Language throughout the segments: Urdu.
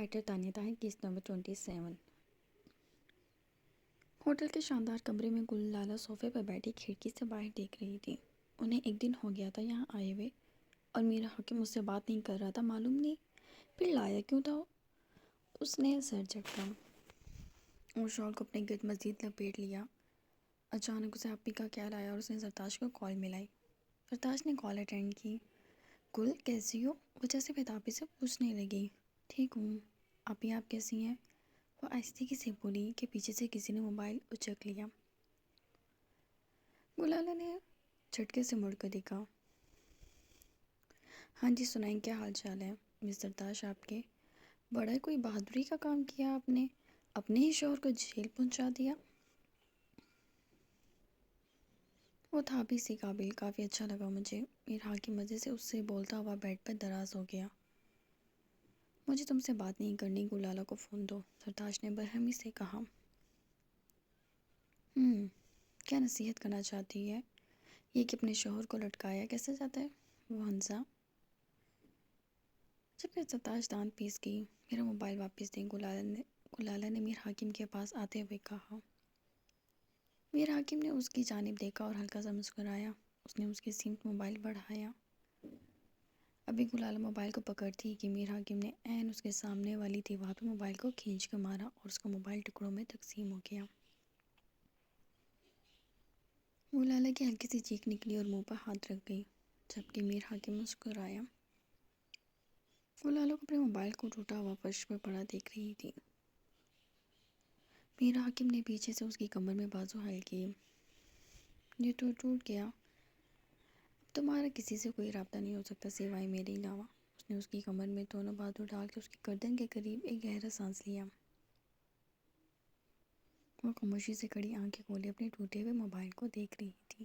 Writer Tania Tahir case number 27۔ Hotel کے شاندار کمرے میں گل لالہ صوفے پر بیٹھی کھڑکی سے باہر دیکھ رہی تھی۔ انہیں ایک دن ہو گیا تھا یہاں آئے ہوئے، اور میرا حکیم اس سے بات نہیں کر رہا تھا، معلوم نہیں پھر لایا کیوں تھا۔ اس نے سر جھٹکا اور شال کو اپنے گرد مزید لپیٹ لیا۔ اچانک اسے اپی کا خیال آیا اور اس نے زرتاش کو کال ملائی۔ زرتاش نے کال اٹینڈ کی۔ گل کیسی ہو؟ وہ جیسے بےتابی سے پوچھنے لگی۔ ٹھیک ہوں، اپی آپ کیسی ہیں؟ وہ آہستگی سے بولی کہ پیچھے سے کسی نے موبائل اچک لیا۔ گلالہ نے جھٹکے سے مڑ کر دیکھا۔ ہاں جی سنائیں، کیا حال چال ہے مس زرتاش آپ کے؟ بڑا کوئی بہادری کا کام کیا آپ نے، اپنے ہی شوہر کو جیل پہنچا دیا۔ وہ تھا بھی اسی قابل، کافی اچھا لگا مجھے۔ میرا حاکم مزے سے اس سے بولتا ہوا بیڈ پر دراز ہو گیا۔ مجھے تم سے بات نہیں کرنی، گلالہ کو فون دو، زرتاش نے برہمی سے کہا۔ کیا نصیحت کرنا چاہتی ہے؟ یہ کہ اپنے شوہر کو لٹکایا کیسے جاتا ہے؟ وہ ہنسا۔ جب کہ زرتاش دانت پیس گئی۔ میرا موبائل واپس دیں، گلالہ نے میر حاکم کے پاس آتے ہوئے کہا۔ میر حاکم نے اس کی جانب دیکھا اور ہلکا سا مسکرایا۔ اس نے اس کی سمت موبائل بڑھایا۔ ابھی گلالہ موبائل کو پکڑتی کہ میر حاکم نے عین اس کے سامنے والی دیوار پر موبائل کو کھینچ کر مارا اور اس کا موبائل ٹکڑوں میں تقسیم ہو گیا۔ گلالہ کی ہلکی سی چیخ نکلی اور منہ پر ہاتھ رکھ گئی، جبکہ میر حاکم مسکرایا۔ گلالہ کو اپنے موبائل کو ٹوٹا ہوا فرش پر پڑا دیکھ رہی تھی۔ میر حاکم نے پیچھے سے اس کی کمر میں بازو حل کیے۔ یہ تو ٹوٹ گیا، اب تمہارا کسی سے کوئی رابطہ نہیں ہو سکتا سوائے میرے علاوہ۔ اس نے اس کی کمر میں دونوں بازو ڈال کے اس کی گردن کے قریب ایک گہرا سانس لیا۔ وہ خاموشی سے کھڑی آنکھیں کھولے اپنے ٹوٹے ہوئے موبائل کو دیکھ رہی تھی،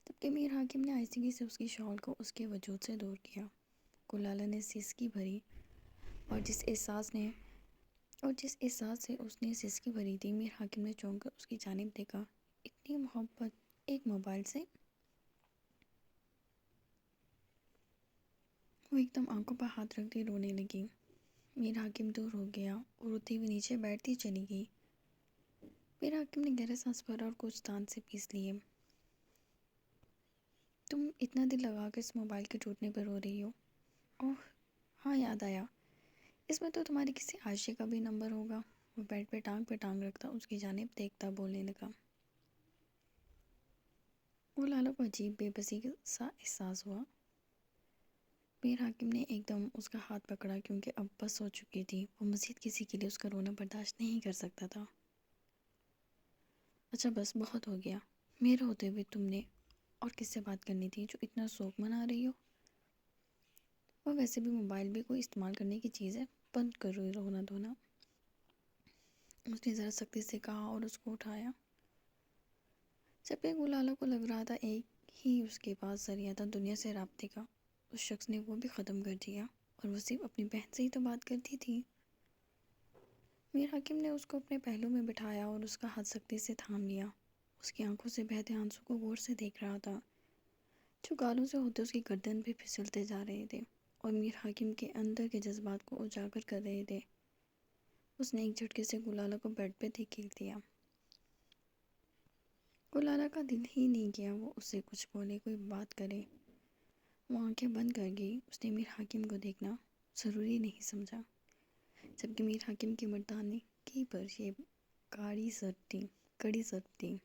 جبکہ میر حاکم نے آہستگی سے اس کی شال کو اس کے وجود سے دور کیا۔ گلالہ نے سسکی بھری اور جس احساس سے اس نے سسکی بھری تھی، میر حاکم نے چونک کر اس کی جانب دیکھا۔ اتنی محبت ایک موبائل سے؟ وہ ایک دم آنکھوں پر ہاتھ رکھ دی رونے لگی۔ میر حاکم دور ہو گیا اور روتی ہوئی نیچے بیٹھتی چلی گئی۔ میر حاکم نے گہرا سانس بھرا اور کچھ دانت سے پیس لیے۔ تم اتنا دل لگا کر اس موبائل کے ٹوٹنے پر رو رہی ہو؟ اوہ ہاں، یاد آیا، اس میں تو تمہاری کسی عاشق کا بھی نمبر ہوگا۔ وہ بیڈ پہ ٹانگ رکھتا اس کی جانب دیکھتا بولنے لگا۔ وہ لالہ کو عجیب بے بسی سا احساس ہوا۔ میر حاکم نے ایک دم اس کا ہاتھ پکڑا کیونکہ اب بس ہو چکی تھی، وہ مزید کسی کے لیے اس کا رونا برداشت نہیں کر سکتا تھا۔ اچھا بس بہت ہو گیا، میرے ہوتے ہوئے تم نے اور کس سے بات کرنی تھی جو اتنا شوق منا رہی ہو؟ وہ ویسے بھی موبائل بھی کوئی استعمال کرنے کی چیز ہے، بند کرو رونا دھونا، اس نے ذرا سختی سے کہا اور اس کو اٹھایا۔ جبکہ گلالہ کو لگ رہا تھا ایک ہی اس کے پاس ذریعہ تھا دنیا سے رابطے کا، اس شخص نے وہ بھی ختم کر دیا، اور وہ صرف اپنی بہن سے ہی تو بات کرتی تھی۔ میر حاکم نے اس کو اپنے پہلو میں بٹھایا اور اس کا ہاتھ سختی سے تھام لیا۔ اس کی آنکھوں سے بہتے آنسو کو غور سے دیکھ رہا تھا، جو گالوں سے ہوتے اس کی گردن پہ پھسلتے جا رہے تھے اور میر حاکم کے اندر کے جذبات کو اجاگر کر رہے تھے۔ اس نے ایک جھٹکے سے گلالہ کو بیڈ پہ دھکیل دیا۔ گلالہ کا دل ہی نہیں کیا وہ اس سے کچھ بولے، کوئی بات کرے۔ وہ آنکھیں بند کر گئی۔ اس نے میر حاکم کو دیکھنا ضروری نہیں سمجھا، جبکہ میر حاکم کی مردانگی پر یہ کڑی ضرب تھی۔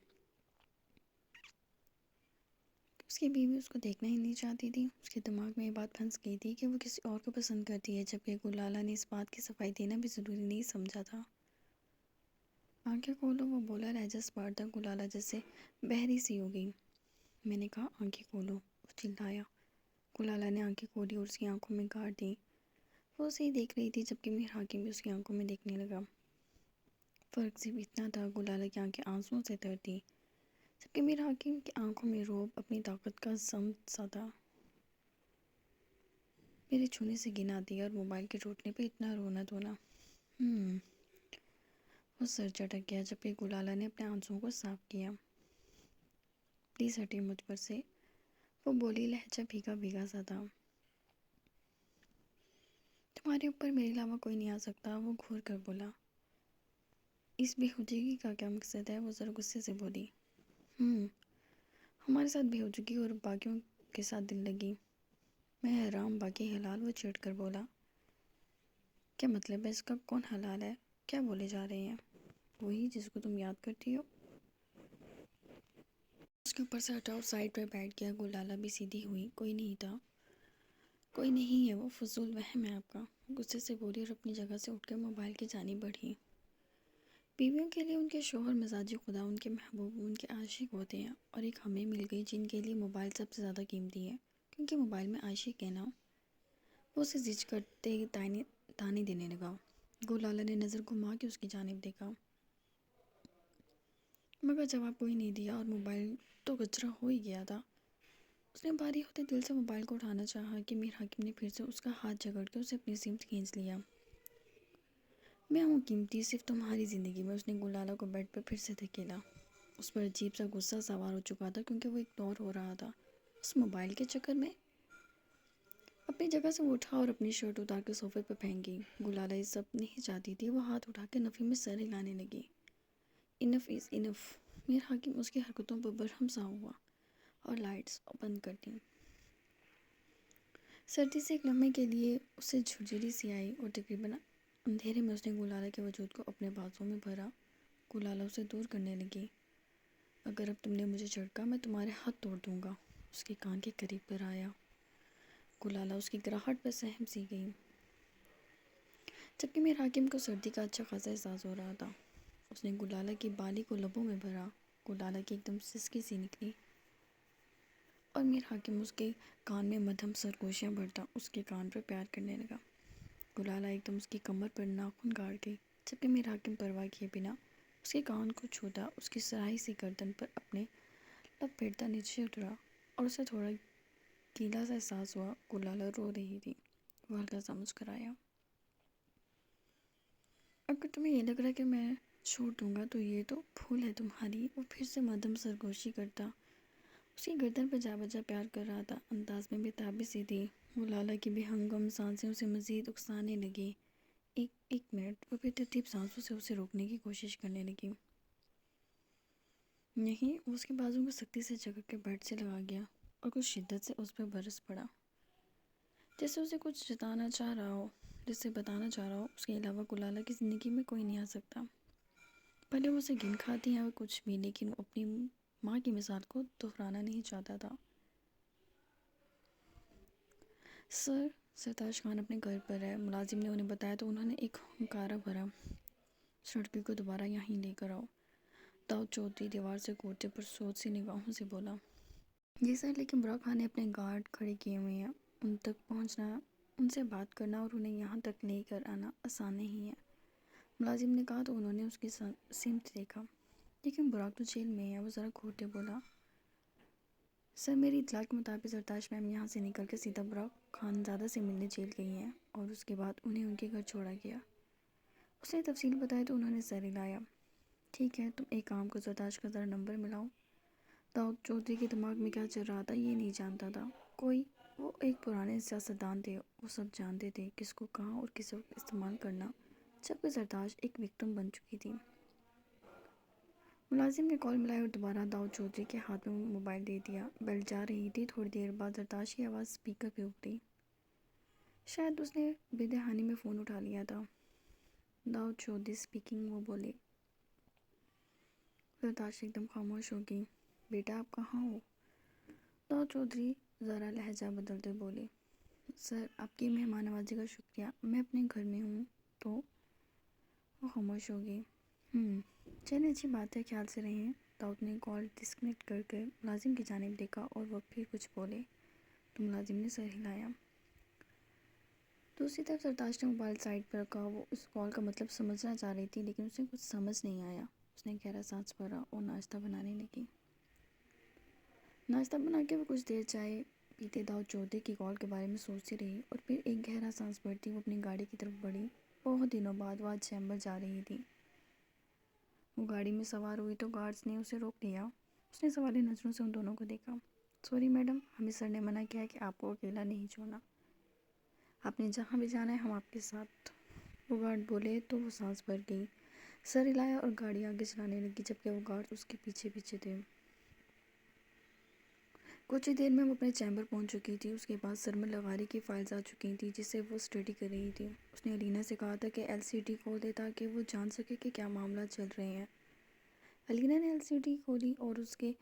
اس کی بیوی اس کو دیکھنا ہی نہیں چاہتی تھی۔ اس کے دماغ میں یہ بات پھنس گئی تھی کہ وہ کسی اور کو پسند کرتی ہے، جبکہ گلالہ نے اس بات کی صفائی دینا بھی ضروری نہیں سمجھا تھا۔ آنکھیں کھولو، وہ بولا لہجہ سپاردہ۔ گلالہ جیسے بحری سی ہو گئی۔ میں نے کہا آنکھیں کھولو، وہ چلایا۔ گلالہ نے آنکھیں کھولی اور اس کی آنکھوں میں گاڑ دی۔ وہ اسے ہی دیکھ رہی تھی، جبکہ میر حاکم بھی اس کی آنکھوں میں دیکھنے لگا۔ فرق صرف اتنا تھا، گلالہ کی آنکھیں آنسوؤں سے تر تھیں، جبکہ میر حاکم کی آنکھوں میں رعب، اپنی طاقت کا ضمد سا تھا۔ میرے چھونے سے گنا دیا اور موبائل کے ٹوٹنے پہ اتنا رونا دھونا۔ وہ سر جھٹک گیا، جبکہ گلالہ نے اپنے آنسوؤں کو صاف کیا۔ پلیز ہٹیں مجھ پر سے، وہ بولی، لہجہ بھیگا بھیگا سا تھا۔ تمہارے اوپر میرے علاوہ کوئی نہیں آ سکتا، وہ گھور کر بولا۔ اس بے ہوجگی کا کیا مقصد ہے؟ وہ ذرا غصے سے بولی۔ ہمارے ساتھ بے ہوجگی اور باقیوں کے ساتھ دل لگی۔ میں حرام باقی حلال، وہ چڑھ کر بولا۔ کیا مطلب ہے اس کا؟ کون حلال ہے؟ کیا بولے جا رہے ہیں؟ وہی جس کو تم یاد کرتی ہو۔ اس کے اوپر سے ہٹا اور سائڈ پر بیٹھ گیا۔ گلالہ بھی سیدھی ہوئی۔ کوئی نہیں تھا، کوئی نہیں ہے، وہ فضول وہم ہے آپ کا، غصے سے بولی اور اپنی جگہ سے اٹھ کر موبائل کی جانب بڑھی۔ بیویوں کے لیے ان کے شوہر مزاجی خدا، ان کے محبوب، ان کے عاشق ہوتے ہیں، اور ایک ہمیں مل گئی جن کے لیے موبائل سب سے زیادہ قیمتی ہے، کیونکہ موبائل میں عاشق ہے نا۔ وہ اسے زج کرتے تانے دینے لگا۔ گلالہ نے نظر گھما کے اس کی جانب دیکھا، مگر جواب کوئی نہیں دیا، اور موبائل تو کچرا ہو ہی گیا تھا۔ اس نے بھاری ہوتے دل سے موبائل کو اٹھانا چاہا کہ میر حاکم نے پھر سے اس کا ہاتھ جکڑ کے اسے اپنی سمت کھینچ لیا۔ میں ہوں قیمتی صرف تمہاری زندگی میں۔ اس نے گلالہ کو بیڈ پر پھر سے دھکیلا۔ اس پر عجیب سا غصہ سوار ہو چکا تھا، کیونکہ وہ اگنور ہو رہا تھا اس موبائل کے چکر میں۔ اپنی جگہ سے وہ اٹھا اور اپنی شرٹ اتار کے صوفے پہ پھینک گئی۔ گلالہ یہ سب نہیں چاہتی تھی۔ وہ ہاتھ اٹھا کے نفی میں سر ہلانے لگی۔ انف از انف۔ میر حاکم اس کی حرکتوں پر برہم سا ہوا اور لائٹس بند کر دیں۔ سردی سے ایک لمحے کے لیے اسے جھرجھری سی آئی، اور تقریباً اندھیرے میں اس نے گلالہ کے وجود کو اپنے بازوں میں بھرا۔ گلالہ اسے دور کرنے لگی۔ اگر اب تم نے مجھے جھڑکا میں تمہارے ہاتھ توڑ دوں گا۔ اس کے کان کے قریب پر آیا۔ گلالہ اس کی گراہٹ پر سہم سی گئی، جبکہ میر حاکم کو سردی کا اچھا خاصا احساس ہو رہا تھا۔ اس نے گلالہ کی بالی کو لبوں میں بھرا۔ گلالہ کی ایک دم سسکی سی نکلی، اور میر حاکم اس کے کان میں مدھم سرگوشیاں بھرتا اس کے کان پر پیار کرنے لگا۔ گلالہ ایک دم اس کی کمر پر ناخن گاڑ گئی، جبکہ میر حاکم پرواہ کیے بنا اس کے کان کو چھوتا، اس کی سراہی سی گردن پر اپنے لب پھیرتا نیچے اترا، اور اسے تھوڑا گیلا سا احساس ہوا۔ گلالہ رو رہی تھی۔ وہ ہلکا سا مسکرایا۔ اگر تمہیں یہ لگ رہا ہے کہ میں چھوڑ دوں گا تو یہ تو بھول ہے تمہاری۔ وہ پھر سے مدھم سرگوشی کرتا اس کی گردن پر جا بجا پیار کر رہا تھا۔ انداز میں بے تابی سی تھی۔ گلالہ کی بے ہنگم سانسیں اسے مزید اکسانے لگی۔ ایک منٹ۔ وہ بے ترتیب سانسوں سے اسے روکنے کی کوشش کرنے لگی۔ نہیں، وہ اس کے بازو کو سختی سے جکڑ کے بیڈ سے لگا گیا اور کچھ شدت سے اس پر برس پڑا، جیسے اسے کچھ جتانا چاہ رہا ہو، جس سے بتانا چاہ رہا ہو اس کے علاوہ گلالہ کی زندگی میں کوئی نہیں آ سکتا۔ پہلے وہ اسے گن کھاتی ہیں اور کچھ بھی، لیکن وہ اپنی ماں کی مثال کو دہرانا نہیں چاہتا تھا۔ سرتاج خان اپنے گھر پر ہے، ملازم نے انہیں بتایا تو انہوں نے ایک ہنکارا بھرا۔ اس لڑکی کو دوبارہ یہیں لے کر آؤ۔ داؤد چودھری دیوار سے کوڑتے پر سوچ سی نگاہوں سے بولا۔ جی سر، لیکن برا خان نے اپنے گارڈ کھڑے کیے ہوئے ہیں، ان تک پہنچنا، ان سے بات کرنا اور انہیں یہاں تک لے کر آنا آسان نہیں ہے، ملازم نے کہا تو انہوں نے اس کی سمت دیکھا۔ لیکن براق تو جیل میں ہے، وہ ذرا گھوٹے بولا۔ سر، میری اطلاع کے مطابق سرتاج میم یہاں سے نکل کے سیدھا براق خان زادہ سے ملنے جیل گئی ہیں، اور اس کے بعد انہیں ان کے گھر چھوڑا گیا۔ اس نے تفصیل بتائی تو انہوں نے سر ہلایا۔ ٹھیک ہے، تم ایک کام کرو، سرتاج کا ذرا نمبر ملاؤ۔ داؤد چودھری کے دماغ میں کیا چل رہا تھا یہ نہیں جانتا تھا کوئی۔ وہ ایک پرانے سیاستدان تھے، وہ سب جانتے تھے کس کو کہاں اور کس وقت استعمال کرنا، جبکہ سرتاج ایک وکٹم بن چکی تھی۔ ملازم نے کال ملائی اور دوبارہ داؤد چودھری کے ہاتھ میں موبائل دے دیا۔ بیل جا رہی تھی۔ تھوڑی دیر بعد سرتاج کی آواز اسپیکر پہ ابھری۔ شاید اس نے بے دہانی میں فون اٹھا لیا تھا۔ داؤد چودھری اسپیکنگ، وہ بولے۔ سرتاج ایک دم خاموش ہو گئی۔ بیٹا آپ کہاں ہو؟ داؤد چودھری ذرا لہجہ بدلتے بولے۔ سر، آپ کی مہمان نوازی کا شکریہ، میں اپنے گھر میں ہوں تو۔ وہ خاموش ہو گئی۔ چلیں، اچھی بات ہے، خیال سے رہیں۔ داؤد نے کال ڈسکنیکٹ کر کے ملازم کی جانب دیکھا اور وہ پھر کچھ بولے تو ملازم نے سر ہلایا۔ دوسری طرف سرتاج نے موبائل سائڈ پر رکھا۔ وہ اس کال کا مطلب سمجھنا چاہ رہی تھی، لیکن اسے کچھ سمجھ نہیں آیا۔ اس نے گہرا سانس بھرا اور ناشتہ بنانے لگی۔ ناشتہ بنا کے وہ کچھ دیر چائے پیتے داؤد چودھری کی کال کے بارے میں سوچتی رہی، اور پھر ایک گہرا سانس بھرتی وہ اپنی گاڑی کی طرف بڑھی۔ بہت دنوں بعد وہ آج چیمبر جا رہی تھی۔ وہ گاڑی میں سوار ہوئی تو گارڈز نے اسے روک لیا۔ اس نے سوالی نظروں سے ان دونوں کو دیکھا۔ سوری میڈم، ہمیں سر نے منع کیا ہے کہ آپ کو اکیلا نہیں چھوڑنا۔ آپ نے جہاں بھی جانا ہے ہم آپ کے ساتھ، وہ گارڈ بولے تو وہ سانس بھر گئی، سر ہلایا اور گاڑی آگے چلانے لگی جبکہ وہ گارڈ اس کے پیچھے پیچھے تھے۔ کچھ ہی دیر میں وہ اپنے چیمبر پہنچ چکی تھی۔ اس کے بعد سرمد لغاری کی فائلز آ چکی تھیں جسے وہ اسٹڈی کر رہی تھی۔ اس نے الینا سے کہا تھا کہ ایل سی ڈی کھول دے تاکہ وہ جان سکے کہ کیا معاملات چل رہے ہیں۔ الینا نے ایل سی ڈی کھولی اور اس کے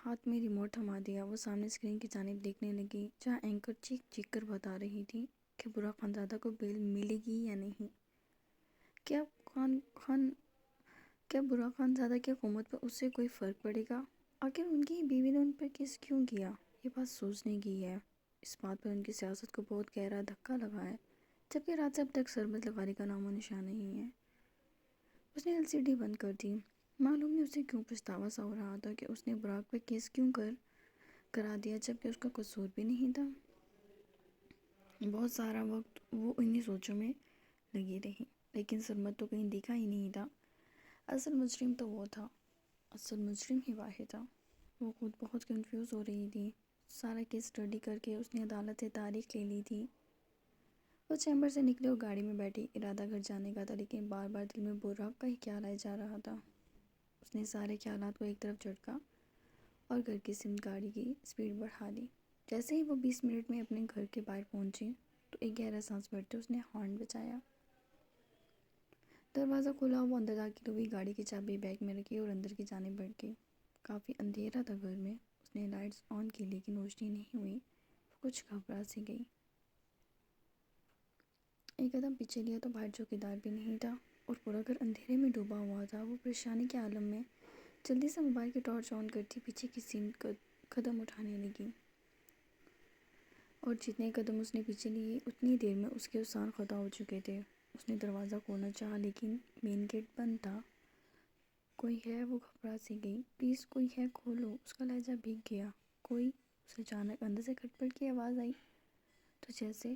ہاتھ میں ریموٹ تھما دیا۔ وہ سامنے اسکرین کی جانب دیکھنے لگی جہاں اینکر چیخ چیخ کر بتا رہی تھی کہ برا خانزادہ کو بیل ملے گی یا نہیں۔ کیا برا خانزادہ کی حکومت پر اس سے کوئی فرق پڑے گا؟ آخر ان کی بیوی نے ان پر کیس کیوں کیا؟ یہ بات سوچنے کی ہے۔ اس بات پر ان کی سیاست کو بہت گہرا دھکا لگا ہے، جبکہ رات سے اب تک سرمد لغاری کا نام و نشان نہیں ہے۔ اس نے ایل سی ڈی بند کر دی۔ معلوم نہیں اسے کیوں پچھتاوا سا ہو رہا تھا کہ اس نے براق پر کیس کیوں کرا دیا جبکہ اس کا قصور بھی نہیں تھا۔ بہت سارا وقت وہ انہی سوچوں میں لگی رہی، لیکن سرمد تو کہیں دکھا ہی نہیں تھا۔ اصل مجرم تو وہ تھا، اصل مجرم ہی واحد تھا۔ وہ خود بہت کنفیوز ہو رہی تھی۔ سارا کیس اسٹڈی کر کے اس نے عدالت سے تاریخ لے لی تھی۔ وہ چیمبر سے نکلی اور گاڑی میں بیٹھی۔ ارادہ گھر جانے کا تھا لیکن بار بار دل میں براق کا ہی خیال آئے جا رہا تھا۔ اس نے سارے خیالات کو ایک طرف جھٹکا اور گھر کی سمت گاڑی کی سپیڈ بڑھا دی۔ جیسے ہی وہ 20 منٹ میں اپنے گھر کے باہر پہنچی تو ایک گہرا سانس بھرتے اس نے ہارن بجایا۔ دروازہ کھلا، وہ اندر داخل ہوئی، گاڑی کی چابی بیگ میں رکھی اور اندر کی جانب بڑھ گئی۔ کافی اندھیرا تھا گھر میں۔ اس نے لائٹس آن کی لیکن روشنی نہیں ہوئی۔ وہ کچھ گھبرا سی گئی۔ ایک قدم پیچھے لیا تو باہر چوکیدار بھی نہیں تھا اور پورا گھر اندھیرے میں ڈوبا ہوا تھا۔ وہ پریشانی کے عالم میں جلدی سے موبائل کی ٹارچ آن کرتی پیچھے کی سمت قدم اٹھانے لگی، اور جتنے قدم اس نے پیچھے لیے اتنی دیر میں اس کے اوزان خطا ہو چکے تھے۔ اس نے دروازہ کھولنا چاہا لیکن مین گیٹ بند تھا۔ کوئی ہے؟ وہ گھبرا سی گئی۔ پلیز کوئی ہے، کھولو۔ اس کا لہجہ بھیگ گیا۔ کوئی؟ اسے اچانک اندر سے کھٹ پٹ کی آواز آئی تو جیسے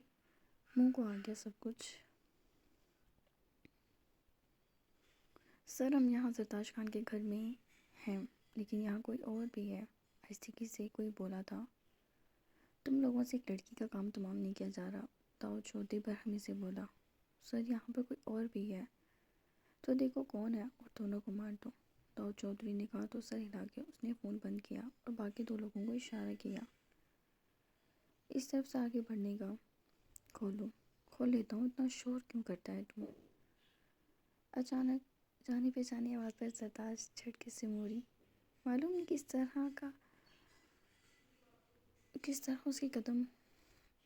منہ کو آ گیا سب کچھ۔ سر، ہم یہاں زرتاج خان کے گھر میں ہیں لیکن یہاں کوئی اور بھی ہے، آہستگی سے کوئی بولا تھا۔ تم لوگوں سے ایک لڑکی کا کام تمام نہیں کیا جا رہا، داؤد چودھری برہمی سے بولا۔ سر، یہاں پر کوئی اور بھی ہے تو دیکھو کون ہے اور دونوں کو مار دو، داؤد چودھری نے کہا تو سر ہلا کے اس نے فون بند کیا اور باقی دو لوگوں کو اشارہ کیا اس طرف سے آگے بڑھنے کا۔ کھولو۔ کھول لیتا ہوں، اتنا شور کیوں کرتا ہے تو؟ اچانک جانی پہچانی آواز پر زرتاج جھٹکے سے موڑی۔ معلوم نہیں کس طرح اس کے قدم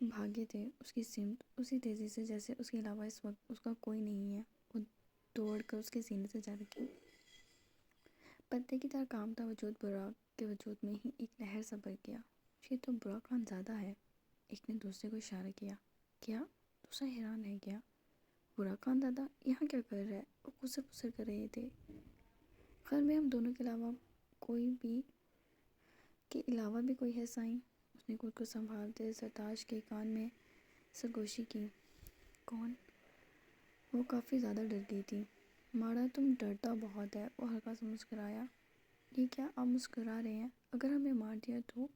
بھاگے تھے اس کی سمت، اسی تیزی سے جیسے اس کے علاوہ اس وقت اس کا کوئی نہیں ہے۔ وہ دوڑ کر اس کے سینے سے جا رکی۔ پتے کی طرح کانپتا وجود براق کے وجود میں ہی ایک لہر سا بڑھ گیا۔ یہ تو براق خانزادہ ہے۔ ایک نے دوسرے کو اشارہ کیا۔ کیا؟ دوسرا حیران رہ گیا۔ براق خانزادہ یہاں کیا کر رہا ہے؟ وہ پسر پسر کر رہے تھے۔ گھر میں ہم دونوں کے علاوہ بھی کوئی ہے سائیں؟ اس نے خود کو سنبھالتے زرتاج کے کان میں سرگوشی کی۔ کون؟ وہ کافی زیادہ ڈر گئی تھی۔ ماڑا، تم ڈرتا بہت ہے، وہ ہلکا سا مسکرایا۔ یہ کیا آپ مسکرا رہے ہیں؟ اگر ہمیں مار دیا تو؟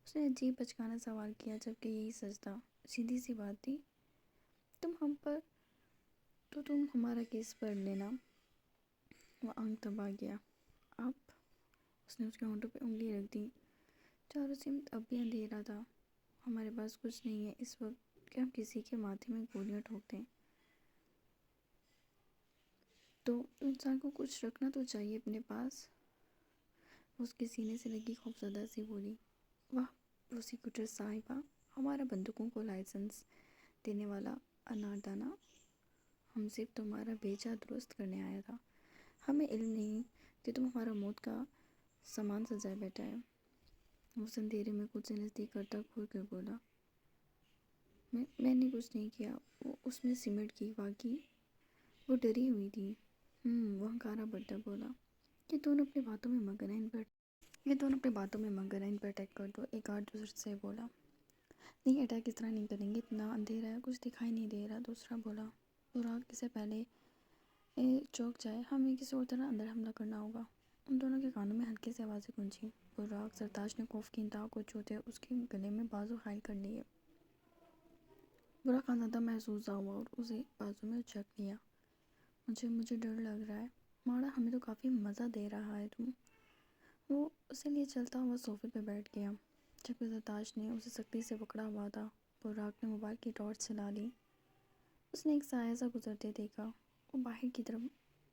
اس نے عجیب بچکانہ سوال کیا جبکہ یہی سچ تھا۔ سیدھی سی بات تھی۔ تم ہمارا کیس پڑھ لینا۔ وہ آنکھ دبا گیا۔ آپ؟ اس نے اس کے ہونٹوں پہ انگلی رکھ دی۔ چاروں سمت اب بھی اندھیرا تھا۔ ہمارے پاس کچھ نہیں ہے اس وقت کہ ہم کسی کے ماتھے میں گولیاں ٹھوک دیں۔ تو انسان کو کچھ رکھنا تو چاہیے اپنے پاس۔ اس کے سینے سے لگی خوفزدہ سی بولی۔ واہ پروسیکیوٹر صاحبہ، ہمارا بندوقوں کو لائسنس دینے والا اناردانہ ہم صرف تمہارا بھیجا درست کرنے آیا تھا۔ ہمیں علم نہیں کہ تم ہمارا موت کا سامان سجائے بیٹھا ہے۔ وہ اس اندھیرے میں خود سے نزدیک کرتا کھول کر بولا۔ میں نے کچھ نہیں کیا، وہ اس میں سمٹ گئی واقعی۔ وہ ڈری ہوئی تھی۔ وہ ہنکارا بھرتا بولا۔ یہ دونوں اپنی باتوں میں مگن ہیں، ان پر اٹیک کر دو۔ ایک گارڈ دوسرے سے بولا۔ نہیں، اٹیک اس طرح نہیں کریں گے، اتنا اندھیرا ہے، کچھ دکھائی نہیں دے رہا، دوسرا بولا۔ براق اس سے پہلے چوک جائے، ہمیں کسی اور طرح اندر حملہ کرنا ہوگا۔ ان دونوں کے کانوں میں ہلکی سی آوازیں گونجیں۔ براق، زرتاج نے خوف کی انتہا کو چھوتے اس کے گلے میں بازو حائل کر لیے۔ برا خاندان محسوس ہوا اور اسے بازو میں اچک لیا۔ مجھے ڈر لگ رہا ہے ماڑا، ہمیں تو کافی مزہ دے رہا ہے تم۔ وہ اسی لیے چلتا ہوا صوفے پہ بیٹھ گیا جبکہ زرتاش نے اسے سختی سے پکڑا ہوا تھا۔ براق نے موبائل کی ٹارچ چلا لی۔ اس نے ایک سایہ سا گزرتے دیکھا، وہ باہر کی طرف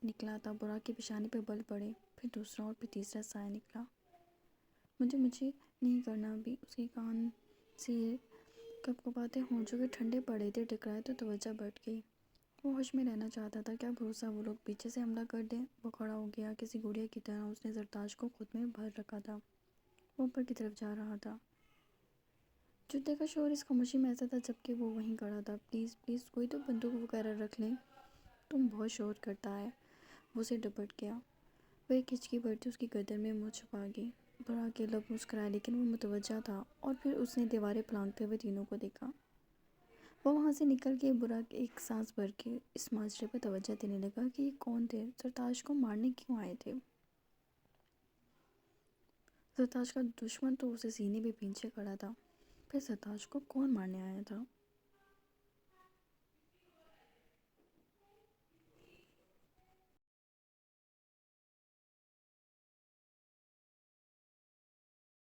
نکلا تھا۔ براق کی پیشانی پہ بل پڑے، پھر دوسرا اور پھر تیسرا سایہ نکلا۔ مجھے نہیں کرنا ابھی۔ اس کے کان سے کپ کپاتے ہونٹوں کے ٹھنڈے پڑے تھے ٹکرائے تو توجہ بٹ گئی۔ وہ ہوش میں رہنا چاہتا تھا، کیا بھروسہ وہ لوگ پیچھے سے حملہ کر دیں۔ وہ کھڑا ہو گیا، کسی گڑیا کی طرح اس نے زرتاش کو خود میں بھر رکھا تھا۔ وہ اوپر کی طرف جا رہا تھا۔ جوتے کا شور اس خاموشی میں ایسا تھا جبکہ وہ وہیں کھڑا تھا۔ پلیز پلیز کوئی تو بندوق وغیرہ رکھ لیں، تم بہت شور کرتا ہے۔ وہ اسے ڈپٹ گیا۔ وہ ایک ہچکی بھرتی اس کی گردن میں منہ چھپا گئی۔ براق کے لب مسکرائے لیکن وہ متوجہ تھا، اور پھر اس نے دیواریں پلانگتے ہوئے تینوں کو دیکھا۔ وہ وہاں سے نکل کے براق ایک سانس بھر کے اس ماجرے پر توجہ دینے لگا کہ یہ کون تھے، زرتاش کو مارنے کیوں آئے تھے۔ زرتاش کا دشمن تو اسے سینے پہ پیچھے کھڑا تھا، پھر زرتاش کو کون مارنے آیا تھا؟